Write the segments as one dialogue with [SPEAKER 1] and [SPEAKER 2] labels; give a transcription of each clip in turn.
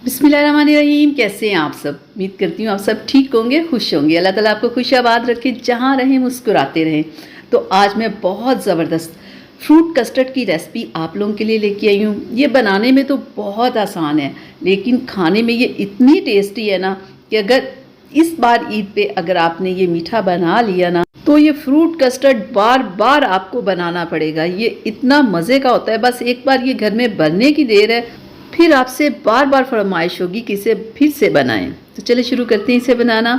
[SPEAKER 1] बिस्मिल्लाहिर्रहमानिर्रहीम। कैसे हैं आप सब? उम्मीद करती हूँ आप सब ठीक होंगे, खुश होंगे। अल्लाह ताला आपको खुशियाबाद रखे, जहाँ रहें मुस्कुराते रहें। तो आज मैं बहुत ज़बरदस्त फ्रूट कस्टर्ड की रेसिपी आप लोगों के लिए लेके आई हूँ। ये बनाने में तो बहुत आसान है, लेकिन खाने में ये इतनी टेस्टी है ना कि अगर इस बार ईद पे अगर आपने ये मीठा बना लिया ना, तो ये फ्रूट कस्टर्ड बार बार आपको बनाना पड़ेगा। ये इतना मज़े का होता है, बस एक बार ये घर में बनने की देर है, फिर आपसे बार बार फरमाइश होगी कि इसे फिर से बनाएं। तो चलिए शुरू करते हैं इसे बनाना।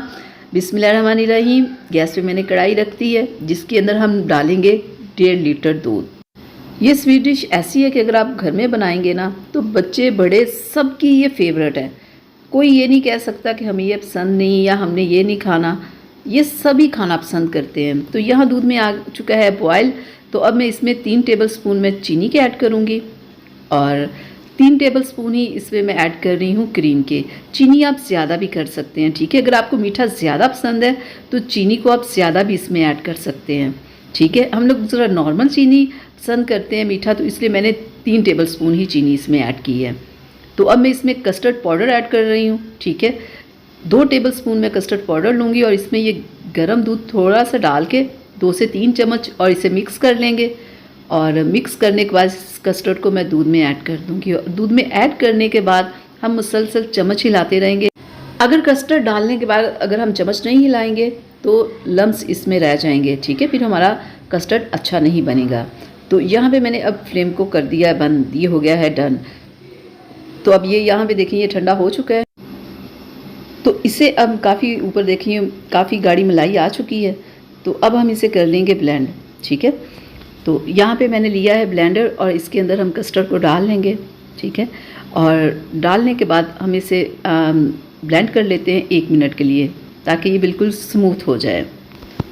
[SPEAKER 1] बिस्मिल्लाहिर्रहमानिर्रहीम। गैस पे मैंने कढ़ाई रख दी है, जिसके अंदर हम डालेंगे 1.5 लीटर दूध। ये स्वीट डिश ऐसी है कि अगर आप घर में बनाएंगे ना, तो बच्चे बड़े सबकी ये फेवरेट है। कोई ये नहीं कह सकता कि हमें ये पसंद नहीं या हमने ये नहीं खाना। ये सभी खाना पसंद करते हैं। तो यहाँ दूध में आ चुका है बॉयल। तो अब मैं इसमें 3 टेबल स्पून में चीनी के ऐड करूँगी और 3 टेबल स्पून ही इसमें मैं ऐड कर रही हूँ क्रीम के। चीनी आप ज़्यादा भी कर सकते हैं, ठीक है। अगर आपको मीठा ज़्यादा पसंद है तो चीनी को आप ज़्यादा भी इसमें ऐड कर सकते हैं, ठीक है। हम लोग ज़रा नॉर्मल चीनी पसंद करते हैं मीठा, तो इसलिए मैंने 3 टेबल स्पून ही चीनी इसमें ऐड की है। तो अब मैं इसमें कस्टर्ड पाउडर ऐड कर रही हूँ, ठीक है। 2 टेबल स्पून में कस्टर्ड पाउडर लूँगी और इसमें ये गर्म दूध थोड़ा सा डाल के 2 से 3 चम्मच और इसे मिक्स कर लेंगे। और मिक्स करने के बाद इस कस्टर्ड को मैं दूध में ऐड कर दूँगी और दूध में ऐड करने के बाद हम मुसलसल चम्मच हिलाते रहेंगे। अगर कस्टर्ड डालने के बाद अगर हम चम्मच नहीं हिलाएंगे तो लम्स इसमें रह जाएंगे, ठीक है। फिर हमारा कस्टर्ड अच्छा नहीं बनेगा। तो यहाँ पे मैंने अब फ्लेम को कर दिया है बंद, ये हो गया है डन। तो अब ये यहाँ पे देखिए ये ठंडा हो चुका है। तो इसे अब काफ़ी ऊपर देखिए काफ़ी गाढ़ी मलाई आ चुकी है। तो अब हम इसे कर लेंगे ब्लेंड, ठीक है। तो यहाँ पे मैंने लिया है ब्लेंडर और इसके अंदर हम कस्टर्ड को डाल लेंगे, ठीक है। और डालने के बाद हम इसे ब्लेंड कर लेते हैं 1 मिनट के लिए, ताकि ये बिल्कुल स्मूथ हो जाए।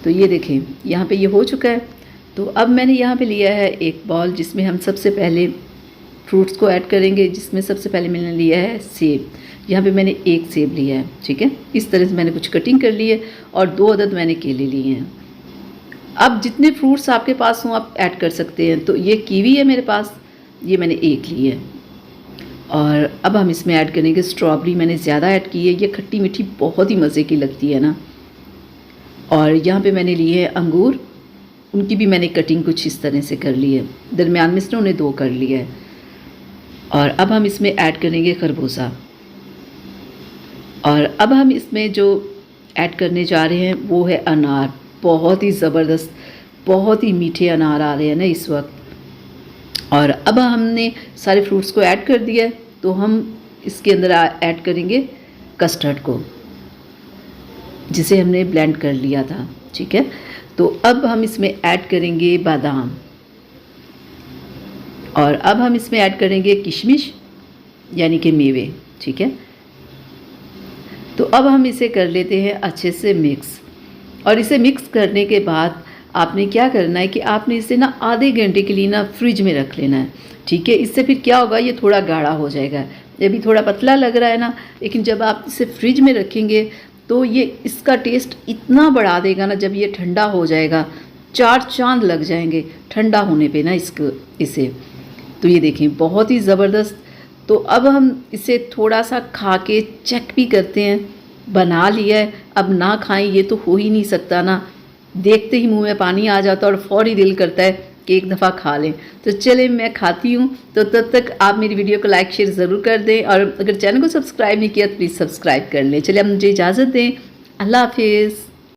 [SPEAKER 1] तो ये देखें यहाँ पे ये हो चुका है। तो अब मैंने यहाँ पे लिया है एक बाउल, जिसमें हम सबसे पहले फ्रूट्स को ऐड करेंगे, जिसमें सबसे पहले मैंने लिया है सेब। यहाँ पे मैंने 1 सेब लिया है, ठीक है। इस तरह से मैंने कुछ कटिंग कर ली है और 2 अदद मैंने केले लिए हैं। अब जितने फ्रूट्स आपके पास हों आप ऐड कर सकते हैं। तो ये कीवी है मेरे पास, ये मैंने 1 ली है। और अब हम इसमें ऐड करेंगे स्ट्रॉबेरी, मैंने ज़्यादा ऐड की है, ये खट्टी मीठी बहुत ही मज़े की लगती है ना। और यहाँ पे मैंने लिए हैं अंगूर, उनकी भी मैंने कटिंग कुछ इस तरह से कर ली है, दरमियान में से उन्हें 2 कर लिया है। और अब हम इसमें ऐड करेंगे खरबूजा। और अब हम इसमें जो ऐड करने जा रहे हैं वो है अनार। बहुत ही ज़बरदस्त, बहुत ही मीठे अनार आ रहे हैं ना इस वक्त। और अब हमने सारे फ्रूट्स को ऐड कर दिया है। तो हम इसके अंदर ऐड करेंगे कस्टर्ड को, जिसे हमने ब्लेंड कर लिया था, ठीक है। तो अब हम इसमें ऐड करेंगे बादाम और अब हम इसमें ऐड करेंगे किशमिश, यानी कि मेवे, ठीक है। तो अब हम इसे कर लेते हैं अच्छे से मिक्स। और इसे मिक्स करने के बाद आपने क्या करना है कि आपने इसे ना आधे घंटे के लिए ना फ्रिज में रख लेना है, ठीक है। इससे फिर क्या होगा, ये थोड़ा गाढ़ा हो जाएगा। ये भी थोड़ा पतला लग रहा है ना, लेकिन जब आप इसे फ्रिज में रखेंगे तो ये इसका टेस्ट इतना बढ़ा देगा ना, जब ये ठंडा हो जाएगा 4 चांद लग जाएंगे ठंडा होने पे ना इसे। तो ये देखें बहुत ही ज़बरदस्त। तो अब हम इसे थोड़ा सा खा के चेक भी करते हैं। बना लिया है, अब ना खाएं ये तो हो ही नहीं सकता ना। देखते ही मुंह में पानी आ जाता है और फौरी दिल करता है कि एक दफ़ा खा लें। तो चले मैं खाती हूँ। तो तब तक आप मेरी वीडियो को लाइक शेयर ज़रूर कर दें और अगर चैनल को सब्सक्राइब नहीं किया तो प्लीज़ सब्सक्राइब कर लें। चलिए अब मुझे इजाज़त दें। अल्लाह हाफिज़।